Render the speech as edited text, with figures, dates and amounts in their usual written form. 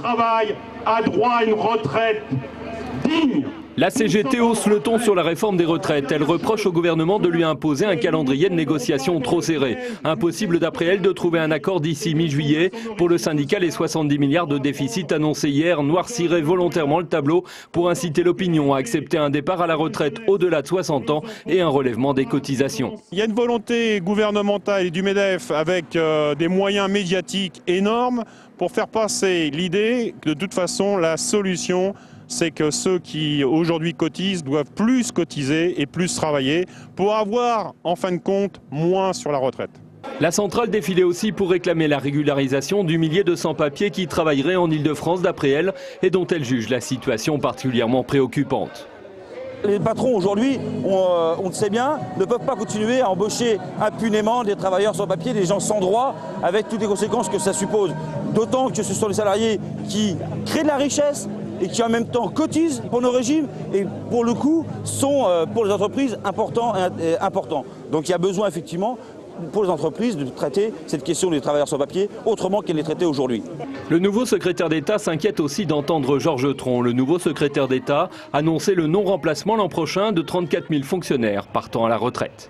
travail a droit à une retraite digne. La CGT hausse le ton sur la réforme des retraites. Elle reproche au gouvernement de lui imposer un calendrier de négociation trop serré. Impossible d'après elle de trouver un accord d'ici mi-juillet. Pour le syndicat, les 70 milliards de déficit annoncés hier noirciraient volontairement le tableau pour inciter l'opinion à accepter un départ à la retraite au-delà de 60 ans et un relèvement des cotisations. Il y a une volonté gouvernementale et du MEDEF avec des moyens médiatiques énormes pour faire passer l'idée que de toute façon la solution c'est que ceux qui aujourd'hui cotisent doivent plus cotiser et plus travailler pour avoir en fin de compte moins sur la retraite. La centrale défilait aussi pour réclamer la régularisation du millier de sans-papiers qui travailleraient en Ile-de-France d'après elle et dont elle juge la situation particulièrement préoccupante. Les patrons aujourd'hui, on le sait bien, ne peuvent pas continuer à embaucher impunément des travailleurs sans papier, des gens sans droit, avec toutes les conséquences que ça suppose. D'autant que ce sont les salariés qui créent de la richesse et qui en même temps cotisent pour nos régimes et pour le coup sont pour les entreprises importants. Donc il y a besoin effectivement pour les entreprises de traiter cette question des travailleurs sans papier autrement qu'elle est traitée aujourd'hui. Le nouveau secrétaire d'État s'inquiète aussi d'entendre Georges Tron. Le nouveau secrétaire d'État annonçait le non-remplacement l'an prochain de 34 000 fonctionnaires partant à la retraite.